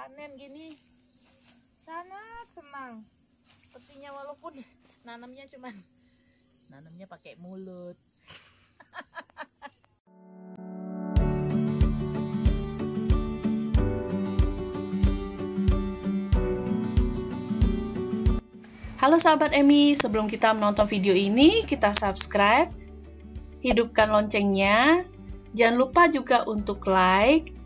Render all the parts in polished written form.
panen gini sangat senang. Sepertinya walaupun nanamnya pakai mulut. Halo sahabat Emi, sebelum kita menonton video ini, kita subscribe, hidupkan loncengnya, jangan lupa juga untuk like,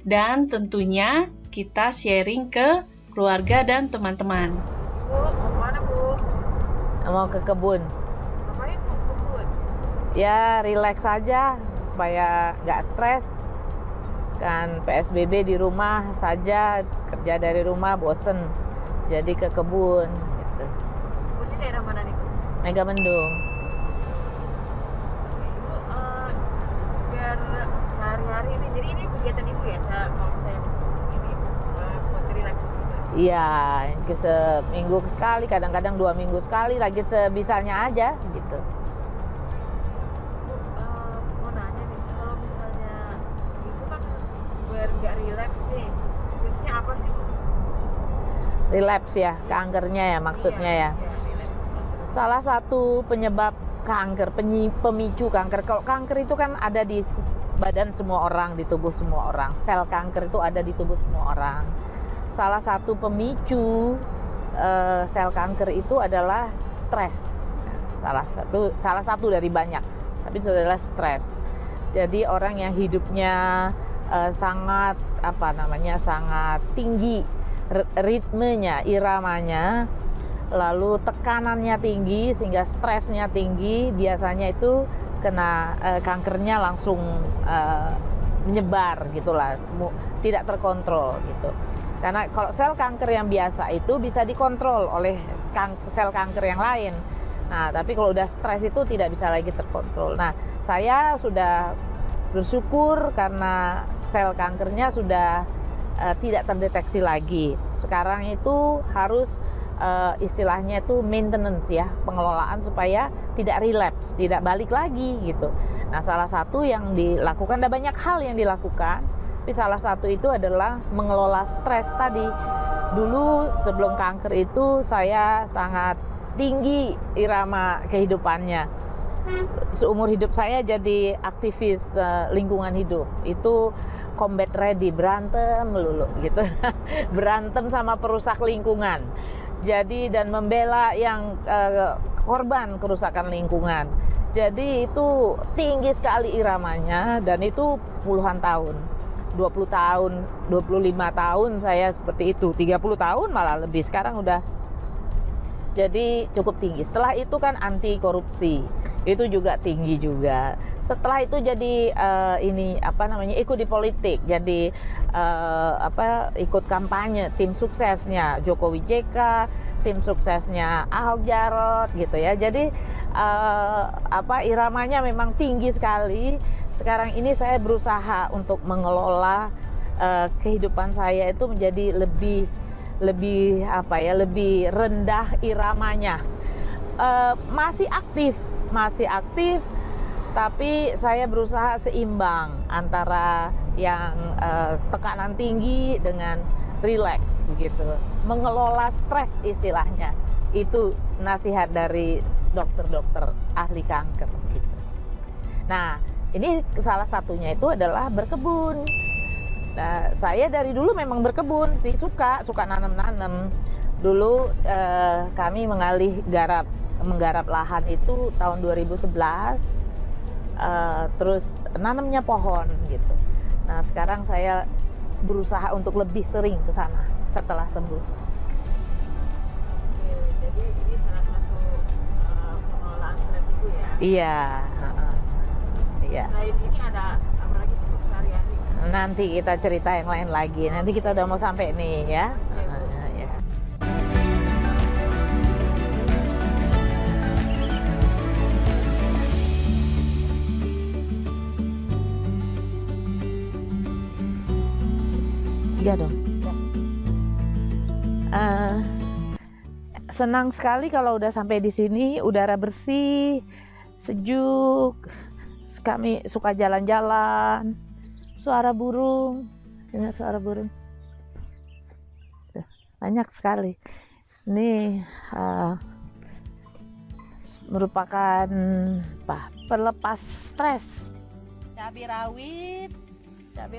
dan tentunya kita sharing ke keluarga dan teman-teman. Ibu, mau kemana Bu? Mau ke kebun. Ngapain Bu kebun? Ya, relax aja supaya nggak stres. Kan PSBB di rumah saja, kerja dari rumah bosen. Jadi ke kebun gitu. Kebunnya daerah mana nih Bu? Megamendung. Oke, Ibu, biar sehari-hari ini, jadi ini kegiatan Ibu ya, kalau saya ini buat relax gitu. Iya, seminggu sekali, kadang-kadang 2 minggu sekali, lagi sebisanya aja gitu. Bu, mau nanya nih, kalau misalnya Ibu kan biar nggak relax nih, tips-nya apa sih Bu? Relapse ya, kankernya ya maksudnya ya. Iya, relax. Salah satu penyebab kanker, pemicu kanker. Kalau kanker itu kan ada di badan semua orang, di tubuh semua orang. Sel kanker itu ada di tubuh semua orang. Salah satu pemicu sel kanker itu adalah stres. Salah satu dari banyak, tapi itu adalah stres. Jadi orang yang hidupnya sangat sangat tinggi ritmenya, iramanya, lalu tekanannya tinggi sehingga stresnya tinggi, biasanya itu kena kankernya langsung menyebar gitulah, tidak terkontrol gitu. Karena kalau sel kanker yang biasa itu bisa dikontrol oleh sel kanker yang lain. Nah, tapi kalau udah stres itu tidak bisa lagi terkontrol. Nah, saya sudah bersyukur karena sel kankernya sudah tidak terdeteksi lagi. Sekarang itu harus istilahnya itu maintenance ya, pengelolaan supaya tidak relapse, tidak balik lagi gitu. Nah, salah satu yang dilakukan, ada banyak hal yang dilakukan, tapi salah satu itu adalah mengelola stres tadi. Dulu sebelum kanker itu saya sangat tinggi irama kehidupannya. Seumur hidup saya jadi aktivis lingkungan hidup. Itu combat ready, berantem melulu gitu. Berantem sama perusak lingkungan. Jadi dan membela yang korban kerusakan lingkungan. Jadi itu tinggi sekali iramanya dan itu puluhan tahun. 20 tahun, 25 tahun saya seperti itu. 30 tahun malah lebih, sekarang udah. Jadi cukup tinggi. Setelah itu kan anti korupsi, itu juga tinggi juga. Setelah itu jadi ikut di politik, jadi ikut kampanye, tim suksesnya Jokowi JK, tim suksesnya Ahok Jarot gitu ya. Jadi iramanya memang tinggi sekali. Sekarang ini saya berusaha untuk mengelola kehidupan saya itu menjadi lebih rendah iramanya. Masih aktif, tapi saya berusaha seimbang antara yang tekanan tinggi dengan relax begitu, mengelola stres istilahnya. Itu nasihat dari dokter-dokter ahli kanker gitu. Nah, ini salah satunya itu adalah berkebun. Nah, saya dari dulu memang berkebun sih, suka nanam-nanam. Dulu kami menggarap lahan itu tahun 2011, terus nanamnya pohon gitu. Nah, sekarang saya berusaha untuk lebih sering ke sana setelah sembuh. Oke, jadi ini salah satu pengelolaan stres Ibu ya. Iya. Iya. Selain ini ada apa lagi sih Bu sehari-hari? Nanti kita cerita yang lain lagi. Nanti kita udah mau sampai nih ya. Ya. Iya dong. Senang sekali kalau udah sampai di sini, udara bersih, sejuk. Kami suka jalan-jalan, suara burung, dengar suara burung. banyak sekali. Ini merupakan pelepas stres. Cabai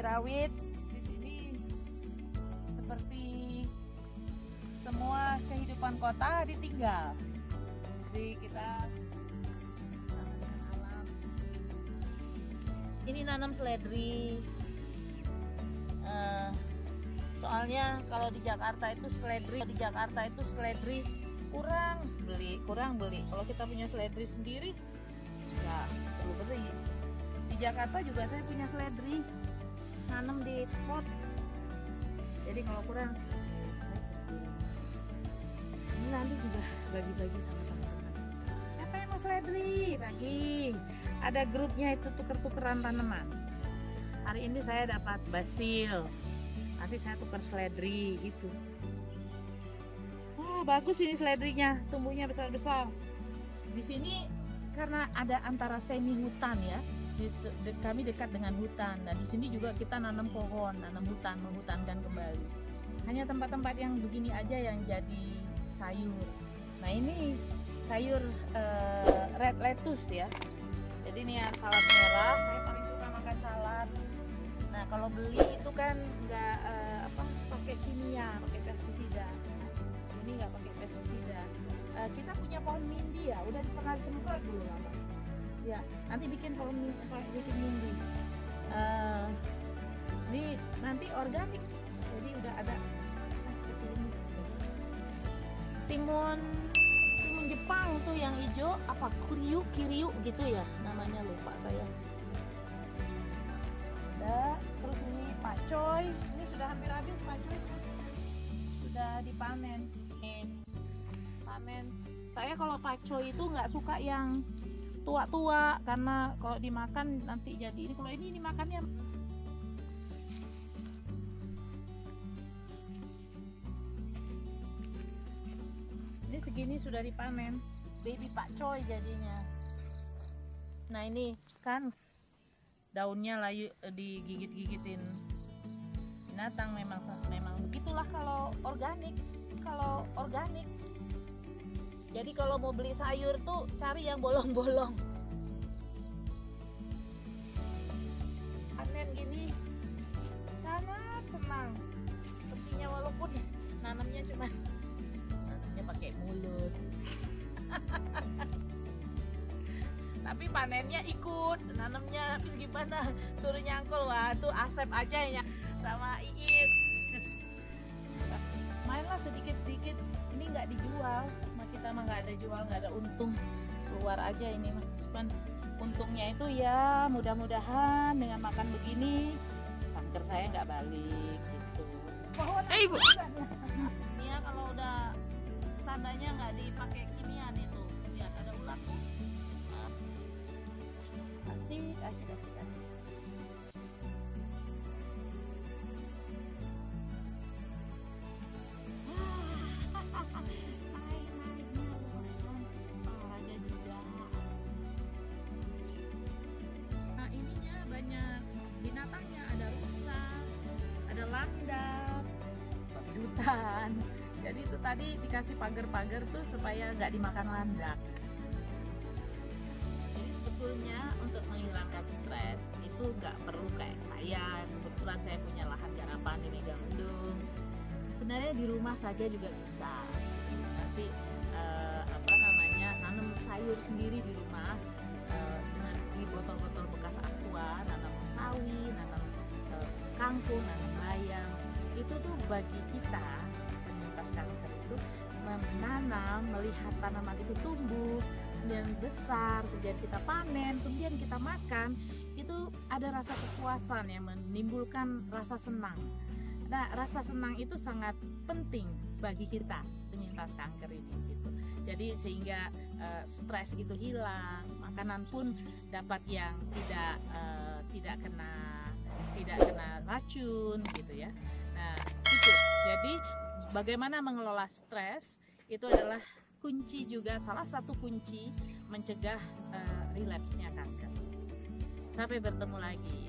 rawit di sini seperti semua kehidupan kota ditinggal. Jadi kita alam. Ini nanam seledri. Soalnya kalau di Jakarta itu seledri kurang beli. Kalau kita punya seledri sendiri nggak perlu beli. Di Jakarta juga saya punya seledri, nanam di pot. Jadi kalau kurang, ini nanti juga bagi-bagi sama teman-teman. Siapa yang mau seledri? Bagi. Ada grupnya itu tuker-tukeran tanaman. Hari ini saya dapat basil, nanti saya tukar seledri gitu. Oh, bagus ini seledrinya, tumbuhnya besar-besar. Di sini karena ada antara semi hutan ya, kami dekat dengan hutan. Dan di sini juga kita nanam pohon, nanam hutan, menghutankan kembali. Hanya tempat-tempat yang begini aja yang jadi sayur. Nah ini sayur red lettuce ya. Jadi ini ya salad merah. Saya paling suka makan salad. Nah kalau beli itu kan nggak pakai kimia, pakai pestisida. Ini nggak pakai pestisida. Kita punya pohon mindi ya, udah pernah semprot dulu lama. Ya, nanti bikin pohon bikin mindi. Ini nanti organik, jadi udah ada timun Jepang tuh yang hijau, apa kiriu gitu ya namanya, lupa saya. Terus ini pakcoy, ini sudah hampir habis pakcoy, sudah dipanen. Saya kalau pakcoy itu nggak suka yang tua-tua karena kalau dimakan nanti jadi ini. Kalau ini makannya ini segini sudah dipanen, baby pakcoy jadinya. Nah ini kan daunnya layu digigit-gigitin binatang, memang begitulah kalau organik. Jadi kalau mau beli sayur tuh cari yang bolong-bolong. Panen gini sangat senang sepertinya, walaupun nanamnya pakai mulut. Tapi panennya ikut, nanamnya habis gimana suruh nyangkul, wah tuh Asep aja ya sama Iis. Mainlah sedikit-sedikit, ini nggak dijual, kita mah nggak ada jual, nggak ada untung, keluar aja ini mah. Cuman untungnya itu ya mudah-mudahan dengan makan begini kanker saya nggak balik gitu. Ibu. Ini ya kalau udah tandanya nggak dipakai kimia nih tuh, lihat ada ulat tuh. Asik. Binatangnya ada rusa, ada landak, hutan. Jadi itu tadi dikasih pagar-pagar tuh supaya nggak dimakan landak. Jadi sebetulnya untuk menghilangkan stres itu nggak perlu kayak saya. Kebetulan saya punya lahan garapan di Megamendung. Sebenarnya di rumah saja juga bisa. Tapi nanam sayur sendiri di rumah dengan di botol-botol bekas aqua, nanam sawi, nanam kangkung, nanam bayam. Itu tuh bagi kita penyintas kanker itu menanam, melihat tanaman itu tumbuh, kemudian besar, kemudian kita panen, kemudian kita makan, itu ada rasa kepuasan yang menimbulkan rasa senang. Nah, rasa senang itu sangat penting bagi kita penyintas kanker ini gitu. Jadi sehingga stres itu hilang, makanan pun dapat yang tidak kena racun gitu ya. Nah itu, jadi bagaimana mengelola stres itu adalah kunci juga, salah satu kunci mencegah relapse-nya kanker. Sampai bertemu lagi.